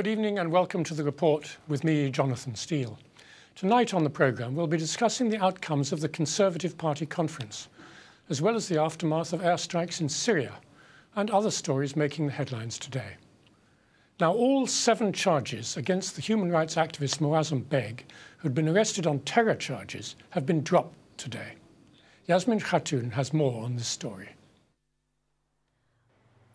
Good evening and welcome to The Report with me, Jonathan Steele. Tonight on the programme we'll be discussing the outcomes of the Conservative Party conference, as well as the aftermath of airstrikes in Syria and other stories making the headlines today. Now, all 7 charges against the human rights activist Moazzam Begg, who'd been arrested on terror charges, have been dropped today. Yasmin Khatun has more on this story.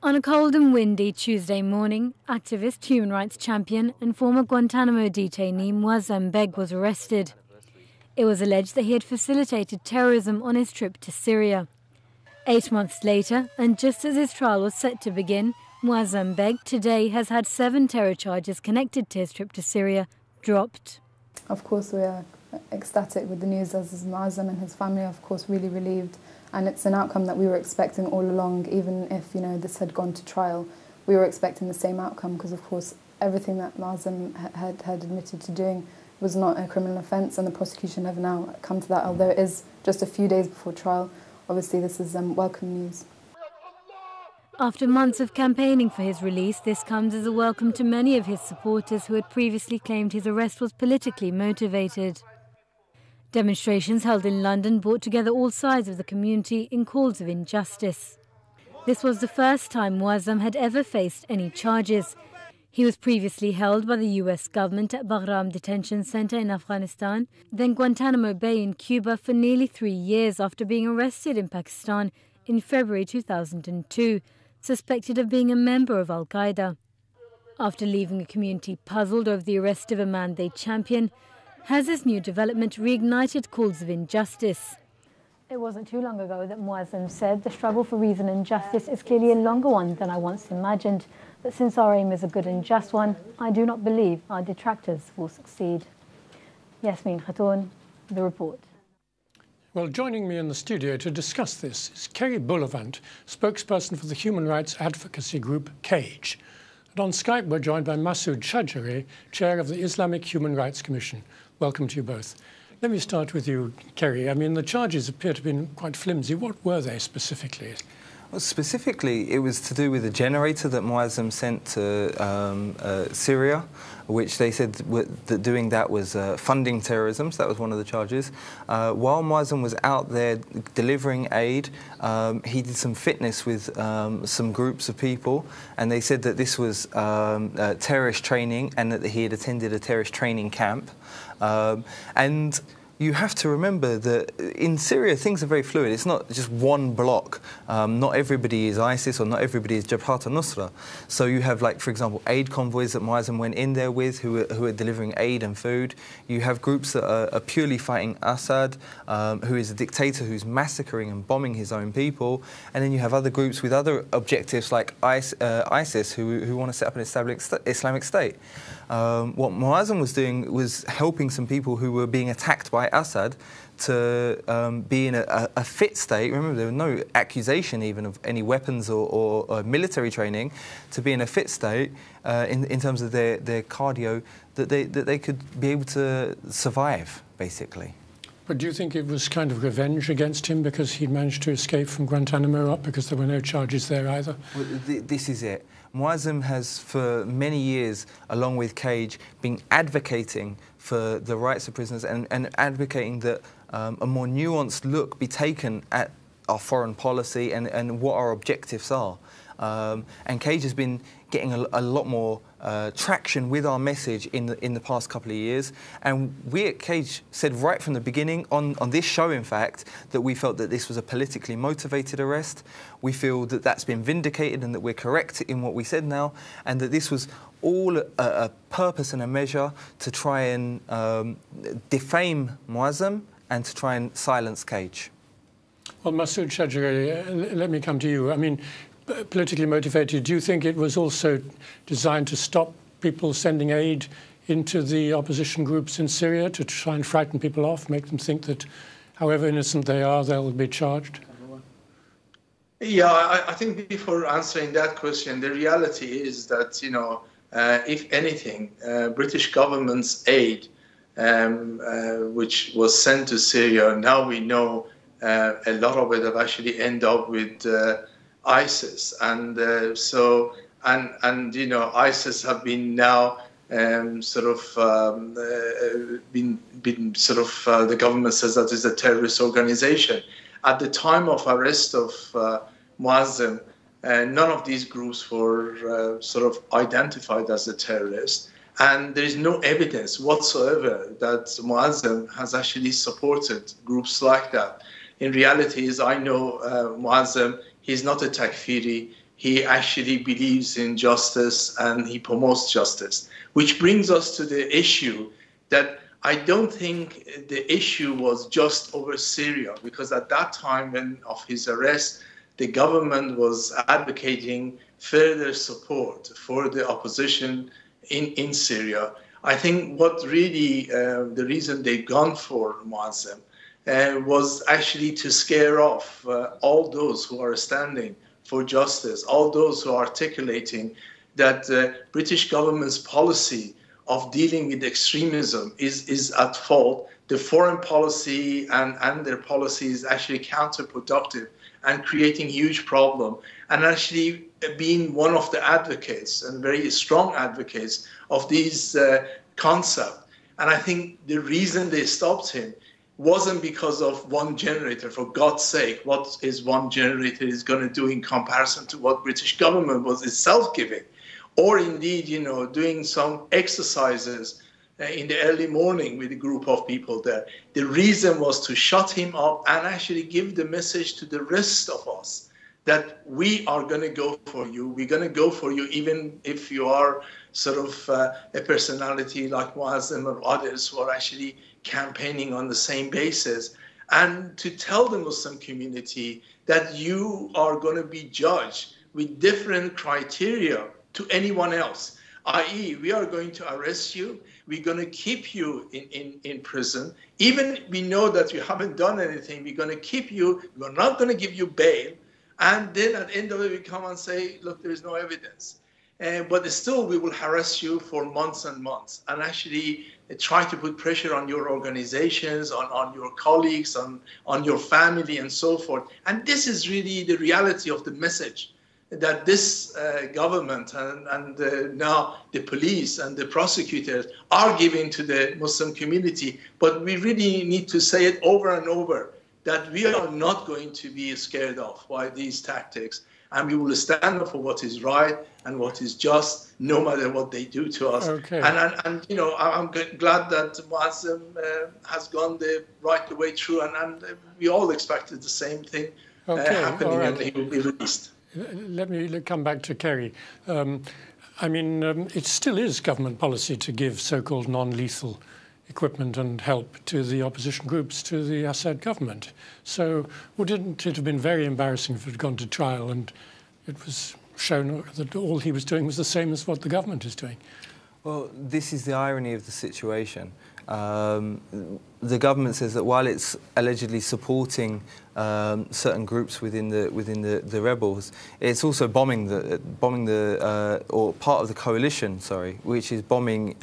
On a cold and windy Tuesday morning, activist, human rights champion and former Guantanamo detainee Moazzam Begg was arrested. It was alleged that he had facilitated terrorism on his trip to Syria. 8 months later, and just as his trial was set to begin, Moazzam Begg today has had 7 terror charges connected to his trip to Syria dropped. Of course, we are ecstatic with the news, as is Moazzam and his family, of course, really relieved. And it's an outcome that we were expecting all along, even if, this had gone to trial. We were expecting the same outcome because, of course, everything that Moazzam had admitted to doing was not a criminal offence, and the prosecution have now come to that, although it is just a few days before trial. Obviously, this is welcome news. After months of campaigning for his release, this comes as a welcome to many of his supporters who had previously claimed his arrest was politically motivated. Demonstrations held in London brought together all sides of the community in calls of injustice. This was the first time Moazzam had ever faced any charges. He was previously held by the US government at Bagram Detention Center in Afghanistan, then Guantanamo Bay in Cuba for nearly 3 years after being arrested in Pakistan in February 2002, suspected of being a member of Al-Qaeda. After leaving a community puzzled over the arrest of a man they champion, has this new development reignited calls of injustice? It wasn't too long ago that Moazzam said the struggle for reason and justice is clearly a longer one than I once imagined, but since our aim is a good and just one, I do not believe our detractors will succeed. Yasmin Khatun, The Report. Well, joining me in the studio to discuss this is Cerie Bullivant, spokesperson for the human rights advocacy group CAGE. And on Skype we're joined by Massoud Shadjareh, chair of the Islamic Human Rights Commission. Welcome to you both. Let me start with you, Cerie. I mean, the charges appear to have been quite flimsy. What were they specifically? Well, specifically, it was to do with a generator that Moazzam sent to Syria, which they said that doing that was funding terrorism. So that was one of the charges. While Moazzam was out there delivering aid, he did some fitness with some groups of people, and they said that this was terrorist training and that he had attended a terrorist training camp. And you have to remember that in Syria things are very fluid. It's not just one bloc. Not everybody is ISIS or not everybody is Jabhat al-Nusra. So you have, like, for example, aid convoys that Moazzam went in there with who are delivering aid and food. You have groups that are purely fighting Assad, who is a dictator who's massacring and bombing his own people. And then you have other groups with other objectives like ISIS who want to set up an Islamic State. What Moazzam was doing was helping some people who were being attacked by Assad to be in a fit state. Remember, there was no accusation even of any weapons or military training, to be in a fit state in terms of their cardio, that they could be able to survive, basically. But do you think it was kind of revenge against him because he managed to escape from Guantanamo, because there were no charges there either? Well, this is it. Moazzam has, for many years, along with CAGE, been advocating for the rights of prisoners and advocating that a more nuanced look be taken at our foreign policy and what our objectives are. And CAGE has been getting a lot more traction with our message in the past couple of years. And we at CAGE said right from the beginning, on this show in fact, that we felt that this was a politically motivated arrest. We feel that that's been vindicated and that we're correct in what we said now, and that this was all a purpose and a measure to try and defame Moazzam and to try and silence CAGE. Well, Massoud Shadjareh, let me come to you. I mean, politically motivated, do you think it was also designed to stop people sending aid into the opposition groups in Syria, to try and frighten people off, make them think that however innocent they are, they'll be charged? Yeah, I think before answering that question, the reality is that, if anything, British government's aid, which was sent to Syria, now we know a lot of it have actually ended up with ISIS. And so and you know, ISIS have been now the government says that is a terrorist organization. At the time of arrest of Moazzam, none of these groups were identified as a terrorist, and there is no evidence whatsoever that Moazzam has actually supported groups like that. In reality, as I know Moazzam, he's not a takfiri. He actually believes in justice and he promotes justice, which brings us to the issue that I don't think the issue was just over Syria, because at that time of his arrest, the government was advocating further support for the opposition in Syria. I think what really, the reason they've gone for Moazzam was actually to scare off all those who are standing for justice, all those who are articulating that British government's policy of dealing with extremism is at fault. The foreign policy and their policy is actually counterproductive and creating huge problem, and actually being one of the advocates and very strong advocates of these concepts. And I think the reason they stopped him wasn't because of one generator. For God's sake, what is one generator is going to do in comparison to what British government was itself giving? Or indeed, you know, doing some exercises in the early morning with a group of people there. The reason was to shut him up and actually give the message to the rest of us that we are going to go for you. We're going to go for you even if you are a personality like Moazzam or others who are actually campaigning on the same basis, and to tell the Muslim community that you are going to be judged with different criteria to anyone else, i.e. we are going to arrest you, we're going to keep you in prison, even we know that you haven't done anything, we're going to keep you, we're not going to give you bail, and then at the end of it we come and say, look, there is no evidence. But still we will harass you for months and months and actually try to put pressure on your organizations, on your colleagues, on your family and so forth. And this is really the reality of the message that this government and now the police and the prosecutors are giving to the Muslim community. But we really need to say it over and over that we are not going to be scared off by these tactics. And we will stand up for what is right and what is just, no matter what they do to us. Okay. And you know, I'm glad that Moazzam has gone the right way through, and we all expected the same thing happening, and he will be released. Let me come back to Kerry. I mean, it still is government policy to give so-called non-lethal equipment and help to the opposition groups, to the Assad government. So wouldn't it have been very embarrassing if it had gone to trial and it was shown that all he was doing was the same as what the government is doing? Well, this is the irony of the situation. The government says that while it's allegedly supporting certain groups within the rebels, it's also bombing or part of the coalition, sorry, which is bombing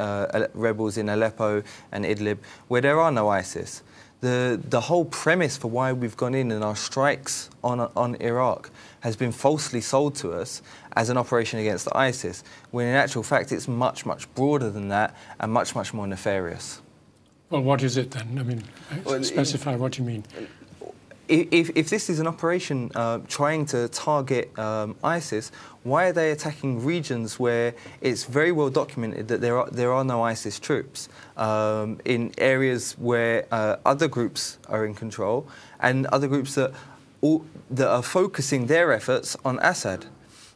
rebels in Aleppo and Idlib, where there are no ISIS. The whole premise for why we've gone in and our strikes on Iraq has been falsely sold to us as an operation against ISIS, when in actual fact it's much, much broader than that and much, much more nefarious. Well, what is it then? I mean, specify what you mean. If this is an operation trying to target ISIS, why are they attacking regions where it's very well documented that there are no ISIS troops, in areas where other groups are in control and other groups that are focusing their efforts on Assad?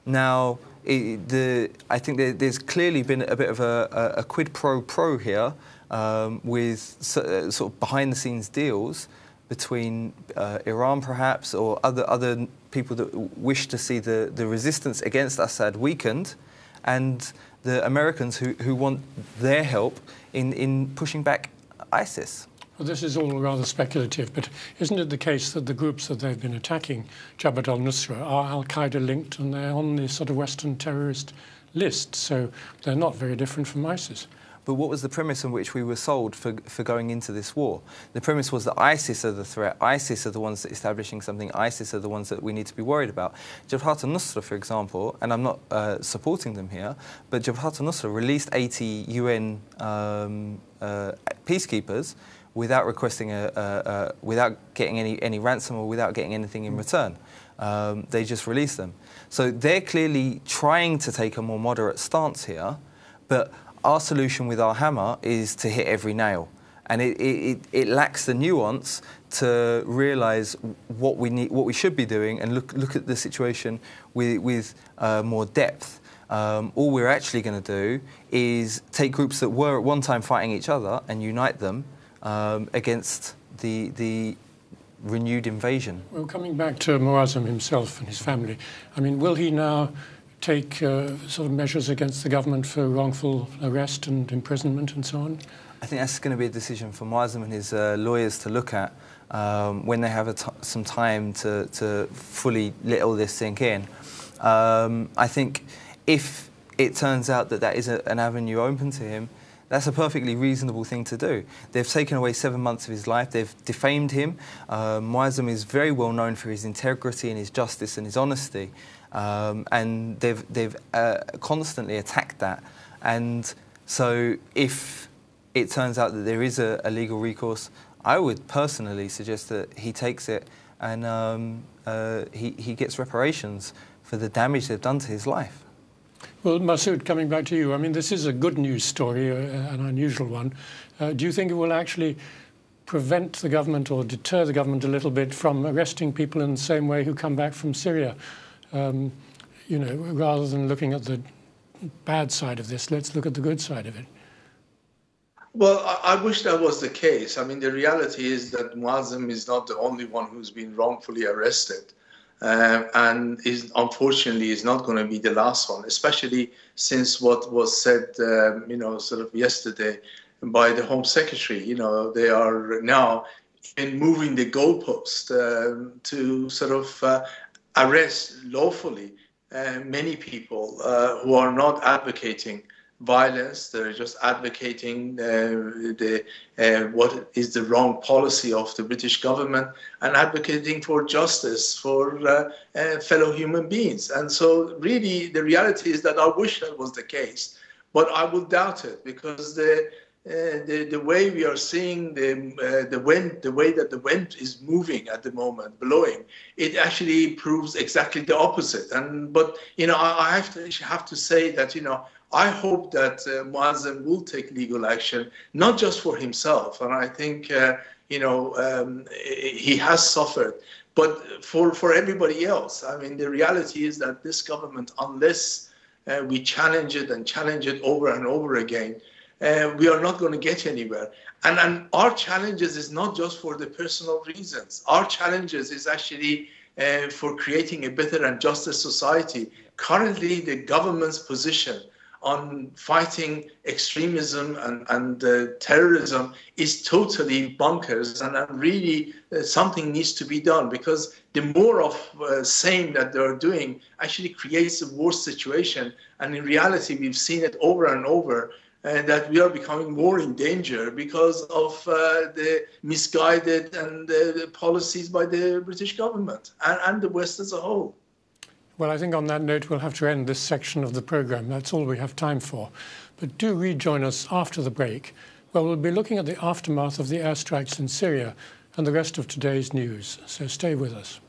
Now, I think there's clearly been a bit of a quid pro quo here with sort of behind-the-scenes deals between Iran, perhaps, or other people that wish to see the resistance against Assad weakened, and the Americans who want their help in pushing back ISIS. Well, this is all rather speculative, but isn't it the case that the groups that they've been attacking, Jabhat al-Nusra, are al-Qaeda linked and they're on the sort of Western terrorist list, so they're not very different from ISIS? But what was the premise on which we were sold for going into this war? The premise was that ISIS are the threat, ISIS are the ones that are establishing something, ISIS are the ones that we need to be worried about. Jabhat al-Nusra, for example, and I'm not supporting them here, but Jabhat al-Nusra released 80 UN peacekeepers without requesting without getting any ransom or without getting anything in return. They just released them. So they're clearly trying to take a more moderate stance here, but our solution with our hammer is to hit every nail. And it lacks the nuance to realise what we should be doing and look at the situation with more depth. All we're actually going to do is take groups that were at one time fighting each other and unite them against the renewed invasion. Well, coming back to Moazzam himself and his family, I mean, will he now take sort of measures against the government for wrongful arrest and imprisonment and so on? I think that's going to be a decision for Moazzam and his lawyers to look at when they have some time to fully let all this sink in. I think if it turns out that that is an avenue open to him, that's a perfectly reasonable thing to do. They've taken away 7 months of his life. They've defamed him. Moazzam is very well known for his integrity and his justice and his honesty. And they've constantly attacked that. And so if it turns out that there is a legal recourse, I would personally suggest that he takes it and he gets reparations for the damage they've done to his life. Well, Massoud, coming back to you, I mean, this is a good news story, an unusual one. Do you think it will actually prevent the government or deter the government a little bit from arresting people in the same way who come back from Syria? You know, rather than looking at the bad side of this, let's look at the good side of it. Well, I wish that was the case. I mean, the reality is that Moazzam is not the only one who's been wrongfully arrested. And unfortunately is not going to be the last one, especially since what was said, you know, sort of yesterday by the Home Secretary. You know, they are now moving the goalpost to sort of arrest lawfully many people who are not advocating violence. They're just advocating what is the wrong policy of the British government and advocating for justice for fellow human beings. And so really the reality is that I wish that was the case, but I will doubt it, because the way we are seeing the way that the wind is moving at the moment, blowing, it actually proves exactly the opposite. But you know, I have to say that, you know, I hope that Moazzam will take legal action, not just for himself, and I think you know, he has suffered, but for everybody else. I mean, the reality is that this government, unless we challenge it and challenge it over and over again, we are not going to get anywhere. And our challenges is not just for the personal reasons. Our challenges is actually for creating a better and juster society. Currently, the government's position on fighting extremism and terrorism is totally bonkers, and really something needs to be done, because the more of same that they're doing actually creates a worse situation. And in reality, we've seen it over and over, that we are becoming more in danger because of the misguided and the policies by the British government and the West as a whole. Well, I think on that note, we'll have to end this section of the programme. That's all we have time for. But do rejoin us after the break, where we'll be looking at the aftermath of the airstrikes in Syria and the rest of today's news. So stay with us.